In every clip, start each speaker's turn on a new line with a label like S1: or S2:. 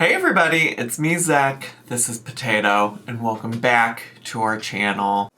S1: Hey everybody, it's me Zach, this is Potato, and welcome back to our channel.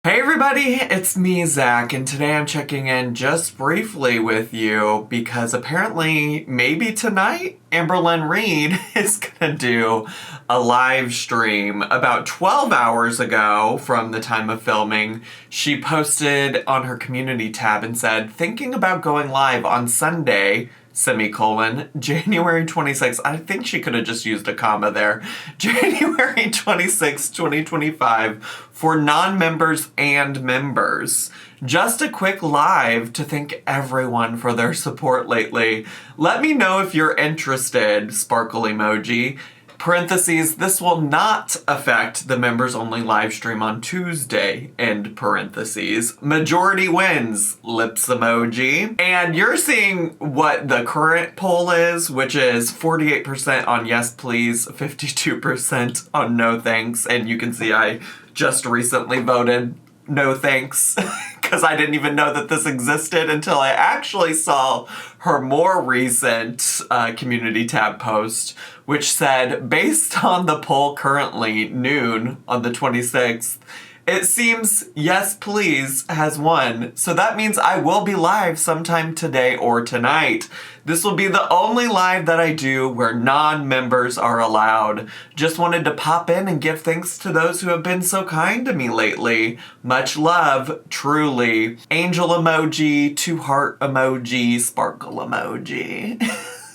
S1: Hey everybody, it's me Zach, and today I'm checking in just briefly with you because apparently, maybe tonight, Amberlynn Reed is gonna do a live stream. About 12 hours ago from the time of filming, she posted on her community tab and said, thinking about going live on Sunday, January 26th. I think she could have just used a comma there. January 26th, 2025 for non-members and members. Just a quick live to thank everyone for their support lately. Let me know if you're interested, sparkle emoji. Parentheses, this will not affect the members only live stream on Tuesday, end parentheses. Majority wins, lips emoji. And you're seeing what the current poll is, which is 48% on yes please, 52% on no thanks. And you can see I just recently voted no thanks because I didn't even know that this existed until I actually saw her more recent community tab post, which said, based on the poll currently, noon on the 26th, it seems yes please has won. So that means I will be live sometime today or tonight. This will be the only live that I do where non-members are allowed. Just wanted to pop in and give thanks to those who have been so kind to me lately. Much love, truly. Angel emoji, two heart emoji, sparkle emoji.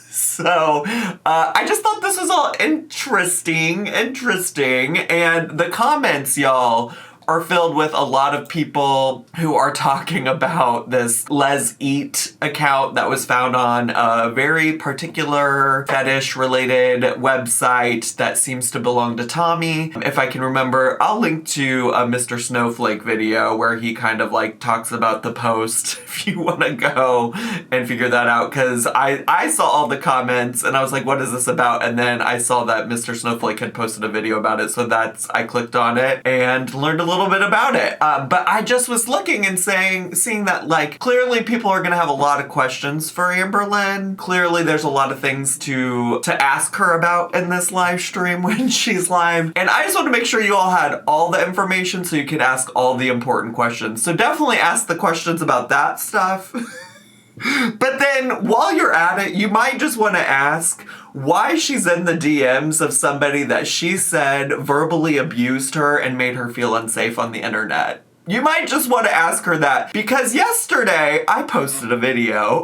S1: So, I just thought this was all interesting, and the comments, y'all, are filled with a lot of people who are talking about this Les Eat account that was found on a very particular fetish-related website that seems to belong to Tommy. If I can remember, I'll link to a Mr. Snowflake video where he kind of like talks about the post if you want to go and figure that out, because I saw all the comments and I was like, what is this about? And then I saw that Mr. Snowflake had posted a video about it, so I clicked on it and learned a little bit about it. But I just was looking and seeing that like clearly people are gonna have a lot of questions for Amberlynn. Clearly there's a lot of things to ask her about in this live stream when she's live. And I just want to make sure you all had all the information so you could ask all the important questions. So definitely ask the questions about that stuff. But then while you're at it, you might just want to ask why she's in the DMs of somebody that she said verbally abused her and made her feel unsafe on the internet. You might just want to ask her that, because yesterday I posted a video.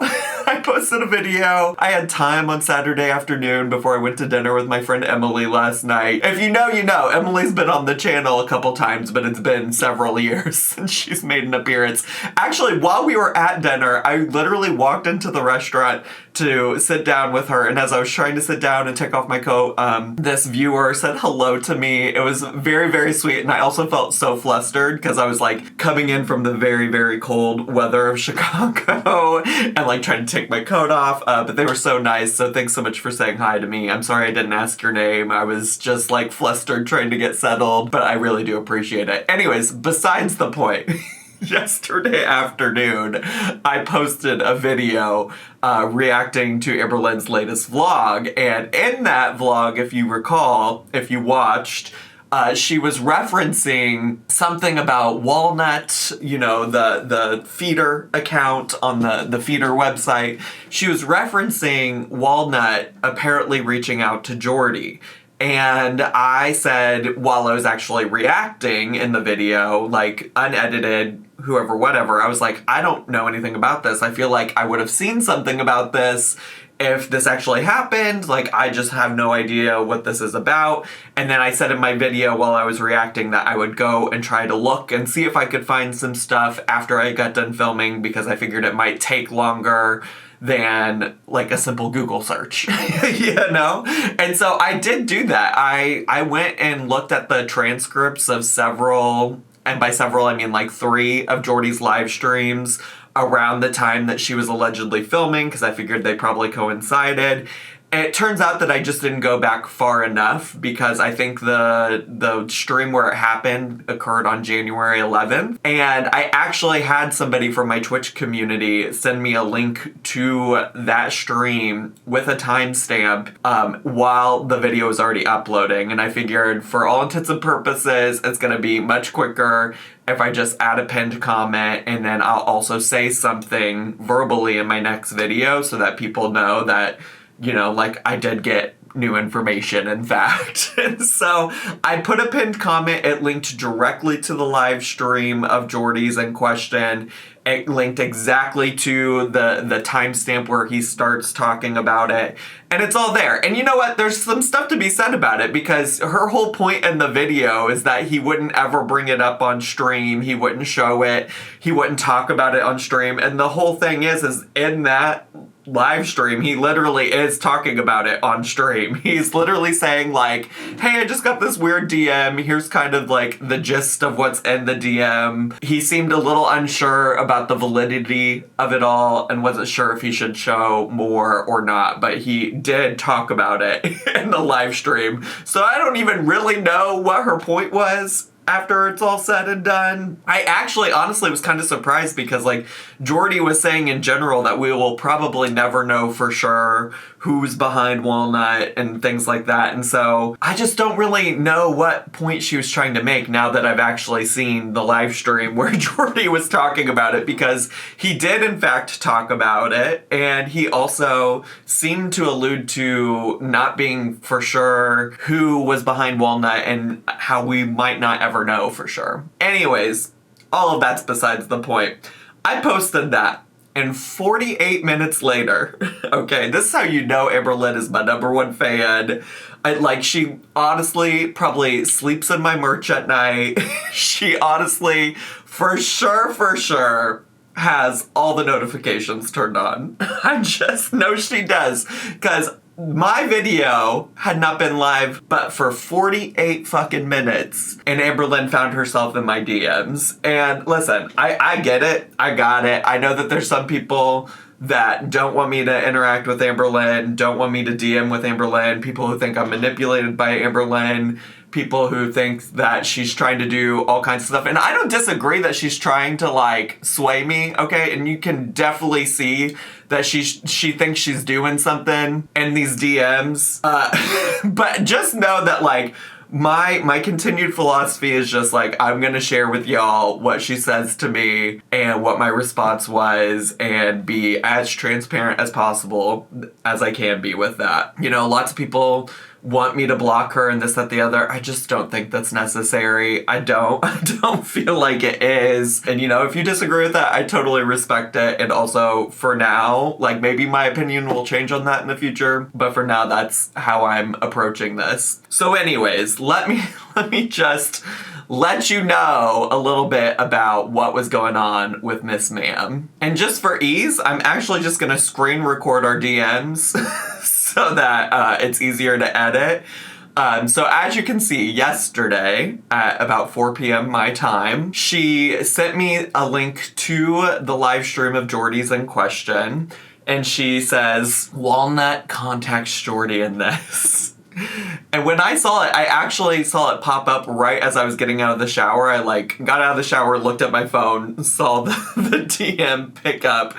S1: I had time on Saturday afternoon before I went to dinner with my friend Emily last night. If you know, you know. Emily's been on the channel a couple times, but it's been several years since she's made an appearance. Actually, while we were at dinner, I literally walked into the restaurant to sit down with her, and as I was trying to sit down and take off my coat, this viewer said hello to me. It was very, very sweet, and I also felt so flustered because I was like coming in from the very, very cold weather of Chicago and like trying to take my coat off, but they were so nice, so thanks so much for saying hi to me. I'm sorry I didn't ask your name. I was just like flustered trying to get settled, but I really do appreciate it. Anyways, besides the point. Yesterday afternoon, I posted a video reacting to Amberlynn's latest vlog, and in that vlog, if you recall, if you watched, she was referencing something about Walnut, you know, the feeder account on the feeder website. She was referencing Walnut apparently reaching out to Jordy. And I said, while I was actually reacting in the video, like unedited, whoever, whatever, I was like, I don't know anything about this. I feel like I would have seen something about this if this actually happened. Like, I just have no idea what this is about. And then I said in my video while I was reacting that I would go and try to look and see if I could find some stuff after I got done filming, because I figured it might take longer than like a simple Google search, you know? And so I did do that. I went and looked at the transcripts of several, and by several I mean like 3 of Jordy's live streams around the time that she was allegedly filming, because I figured they probably coincided. It turns out that I just didn't go back far enough because I think the stream where it happened occurred on January 11th. And I actually had somebody from my Twitch community send me a link to that stream with a timestamp while the video was already uploading. And I figured for all intents and purposes, it's going to be much quicker if I just add a pinned comment, and then I'll also say something verbally in my next video so that people know that, you know, like, I did get new information, in fact. And so I put a pinned comment. It linked directly to the live stream of Jordy's in question. It linked exactly to the timestamp where he starts talking about it. And it's all there. And you know what? There's some stuff to be said about it, because her whole point in the video is that he wouldn't ever bring it up on stream. He wouldn't show it. He wouldn't talk about it on stream. And the whole thing is in that live stream, he literally is talking about it on stream. He's literally saying, like, hey, I just got this weird DM. Here's kind of like the gist of what's in the DM. He seemed a little unsure about the validity of it all and wasn't sure if he should show more or not, but he did talk about it in the live stream. So I don't even really know what her point was after it's all said and done. I actually honestly was kind of surprised because, like, Jordy was saying in general that we will probably never know for sure who's behind Walnut and things like that. And so I just don't really know what point she was trying to make now that I've actually seen the live stream where Jordy was talking about it, because he did in fact talk about it. And he also seemed to allude to not being for sure who was behind Walnut and how we might not ever know for sure. Anyways, all of that's besides the point. I posted that, and 48 minutes later, okay, this is how you know Amberlynn is my #1 fan. She honestly probably sleeps in my merch at night. She honestly, for sure, has all the notifications turned on. I just know she does, because my video had not been live but for 48 fucking minutes, and Amberlynn found herself in my DMs. And listen, I get it. I got it. I know that there's some people that don't want me to interact with Amberlynn, don't want me to DM with Amberlynn, people who think I'm manipulated by Amberlynn, people who think that she's trying to do all kinds of stuff. And I don't disagree that she's trying to, like, sway me, okay? And you can definitely see that she thinks she's doing something in these DMs. But just know that, like, my continued philosophy is just, like, I'm gonna share with y'all what she says to me and what my response was, and be as transparent as possible as I can be with that. You know, lots of people want me to block her and this, that, the other. I just don't think that's necessary. I don't feel like it is. And, you know, if you disagree with that, I totally respect it. And also, for now, like, maybe my opinion will change on that in the future, but for now, that's how I'm approaching this. So anyways, let me just let you know a little bit about what was going on with Miss Ma'am. And just for ease, I'm actually just gonna screen record our DMs so that it's easier to edit. So as you can see, yesterday at about 4 p.m. my time, she sent me a link to the live stream of Jordy's in question, and she says, Walnut contacts Jordy in this. And when I saw it, I actually saw it pop up right as I was getting out of the shower. I, like, got out of the shower, looked at my phone, saw the DM pick up.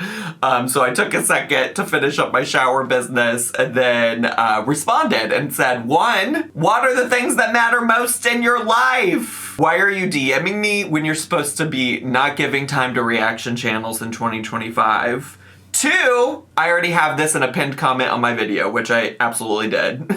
S1: So I took a second to finish up my shower business, and then responded and said, 1, what are the things that matter most in your life? Why are you DMing me when you're supposed to be not giving time to reaction channels in 2025? 2, I already have this in a pinned comment on my video, which I absolutely did.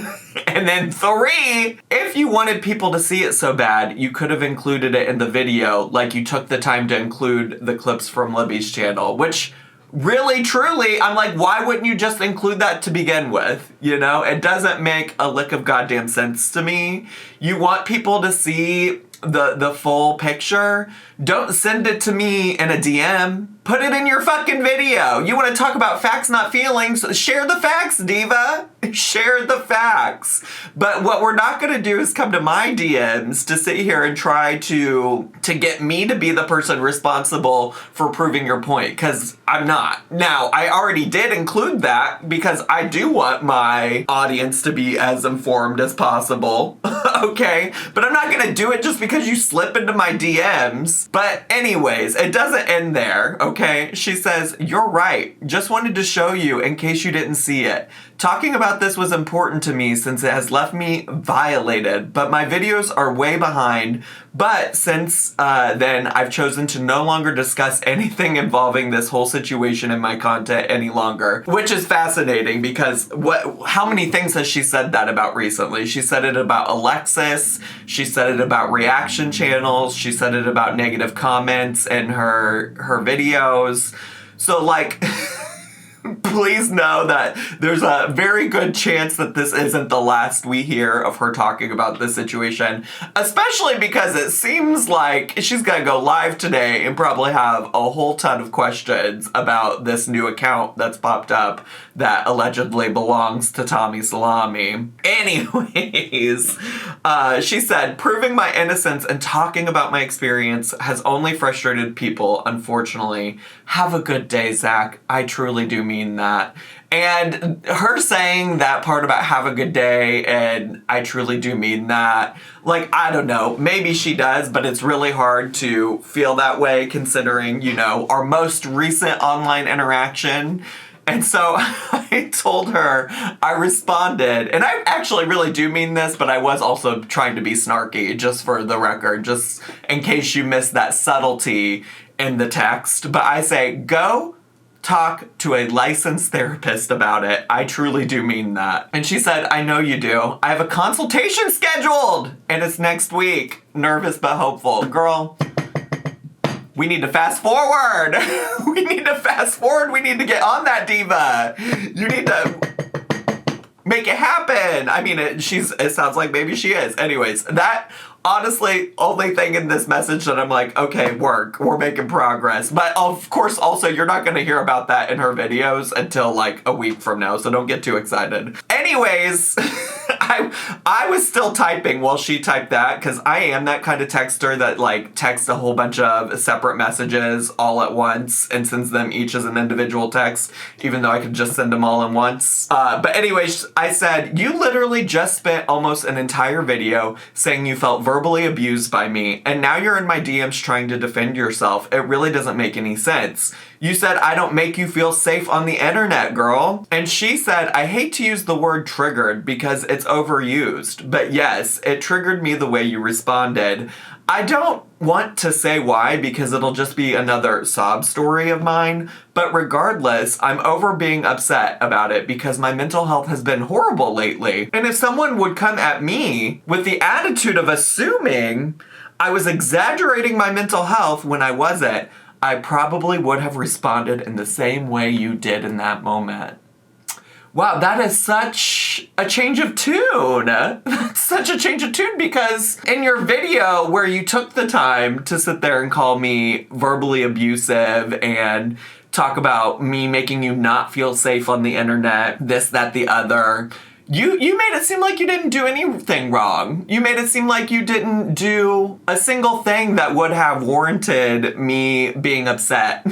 S1: And then 3, if you wanted people to see it so bad, you could have included it in the video, like you took the time to include the clips from Libby's channel, which really, truly, I'm like, why wouldn't you just include that to begin with? You know, it doesn't make a lick of goddamn sense to me. You want people to see the full picture, don't send it to me in a DM. Put it in your fucking video. You want to talk about facts, not feelings? Share the facts, diva. Share the facts. But what we're not going to do is come to my DMs to sit here and try to get me to be the person responsible for proving your point, because I'm not. Now, I already did include that because I do want my audience to be as informed as possible. Okay? But I'm not going to do it just because you slip into my DMs. But anyways, it doesn't end there. Okay, she says, "You're right. Just wanted to show you in case you didn't see it. Talking about this was important to me since it has left me violated, but my videos are way behind. But since then, I've chosen to no longer discuss anything involving this whole situation in my content any longer." Which is fascinating because how many things has she said that about recently? She said it about Alexis. She said it about reaction channels. She said it about negative comments in her videos. So like... Please know that there's a very good chance that this isn't the last we hear of her talking about this situation, especially because it seems like she's gonna go live today and probably have a whole ton of questions about this new account that's popped up that allegedly belongs to Tommy Salami. Anyways, she said, "Proving my innocence and talking about my experience has only frustrated people, unfortunately. Have a good day, Zach. I truly do mean that." And her saying that part about have a good day and I truly do mean that, like, I don't know, maybe she does, but it's really hard to feel that way considering, you know, our most recent online interaction. And so I told her, I responded, and I actually really do mean this, but I was also trying to be snarky, just for the record, just in case you missed that subtlety in the text. But I say, go talk to a licensed therapist about it. I truly do mean that. And she said, "I know you do. I have a consultation scheduled, and it's next week. Nervous but hopeful." Girl, we need to fast forward. We need to fast forward. We need to get on that, diva. You need to make it happen. I mean, it sounds like maybe she is. Anyways, that honestly only thing in this message that I'm like, okay, we're making progress. But of course, also, you're not going to hear about that in her videos until like a week from now, so don't get too excited. Anyways, I was still typing while she typed that, because I am that kind of texter that like texts a whole bunch of separate messages all at once and sends them each as an individual text, even though I could just send them all in once. But anyways, I said, "You literally just spent almost an entire video saying you felt verbally abused by me, and now you're in my DMs trying to defend yourself. It really doesn't make any sense. You said I don't make you feel safe on the internet, girl." And she said, "I hate to use the word triggered because it's overused, but yes, it triggered me the way you responded. I don't want to say why because it'll just be another sob story of mine, but regardless, I'm over being upset about it because my mental health has been horrible lately. And if someone would come at me with the attitude of assuming I was exaggerating my mental health when I wasn't, I probably would have responded in the same way you did in that moment." Wow, that is such a change of tune. That's such a change of tune, because in your video where you took the time to sit there and call me verbally abusive and talk about me making you not feel safe on the internet, this, that, the other, you made it seem like you didn't do anything wrong. You made it seem like you didn't do a single thing that would have warranted me being upset.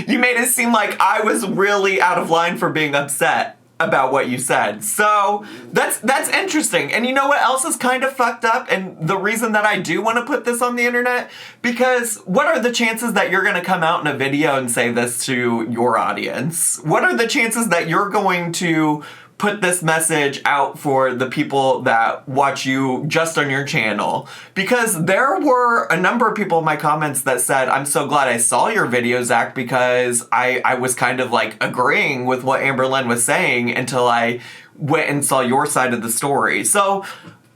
S1: You made it seem like I was really out of line for being upset about what you said. So that's interesting. And you know what else is kind of fucked up? And the reason that I do want to put this on the internet, because what are the chances that you're going to come out in a video and say this to your audience? What are the chances that you're going to put this message out for the people that watch you just on your channel? Because there were a number of people in my comments that said, "I'm so glad I saw your video, Zach, because I was kind of like agreeing with what Amberlynn was saying until I went and saw your side of the story." So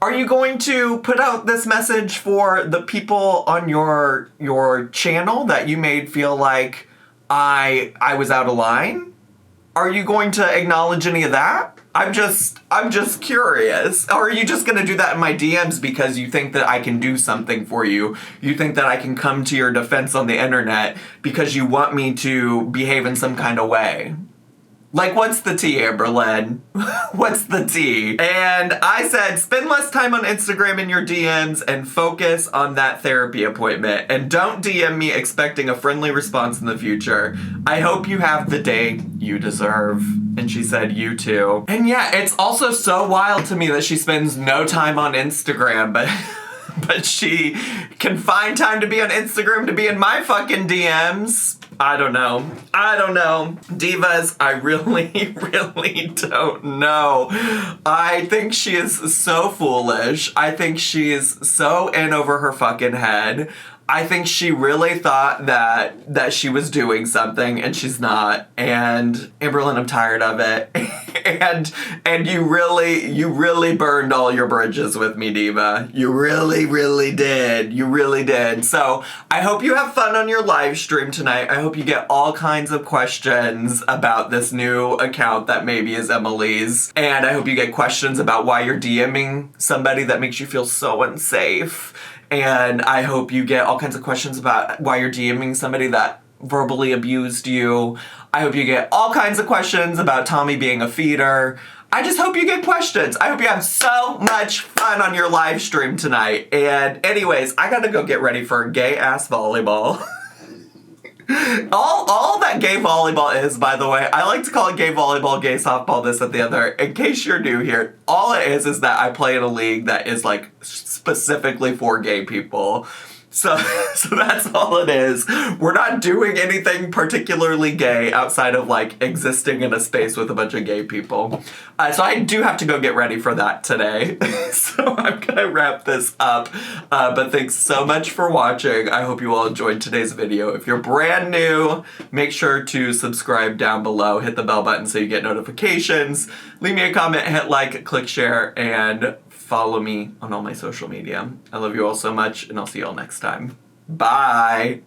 S1: are you going to put out this message for the people on your channel that you made feel like I was out of line? Are you going to acknowledge any of that? I'm just curious. Or are you just gonna do that in my DMs because you think that I can do something for you? You think that I can come to your defense on the internet because you want me to behave in some kind of way? Like, what's the tea, Amberlynn? What's the tea? And I said, spend less time on Instagram in your DMs and focus on that therapy appointment. And don't DM me expecting a friendly response in the future. I hope you have the day you deserve. And she said, you too. And yeah, it's also so wild to me that she spends no time on Instagram, but she can find time to be on Instagram to be in my fucking DMs. I don't know. Divas, I really, really don't know. I think she is so foolish. I think she is so in over her fucking head. I think she really thought that she was doing something and she's not. And Amberlynn, I'm tired of it. and you really burned all your bridges with me, Diva. You really, really did. You really did. So I hope you have fun on your live stream tonight. I hope you get all kinds of questions about this new account that maybe is Emily's. And I hope you get questions about why you're DMing somebody that makes you feel so unsafe. And I hope you get all kinds of questions about why you're DMing somebody that verbally abused you. I hope you get all kinds of questions about Tommy being a feeder. I just hope you get questions. I hope you have so much fun on your live stream tonight. And anyways, I gotta go get ready for gay-ass volleyball. All that gay volleyball is, by the way, I like to call it gay volleyball, gay softball, this and the other. In case you're new here, all it is that I play in a league that is like specifically for gay people. So that's all it is. We're not doing anything particularly gay outside of like existing in a space with a bunch of gay people. So I do have to go get ready for that today. So I'm gonna wrap this up. But thanks so much for watching. I hope you all enjoyed today's video. If you're brand new, make sure to subscribe down below. Hit the bell button so you get notifications. Leave me a comment, hit like, click share, and follow me on all my social media. I love you all so much, and I'll see you all next time. Bye!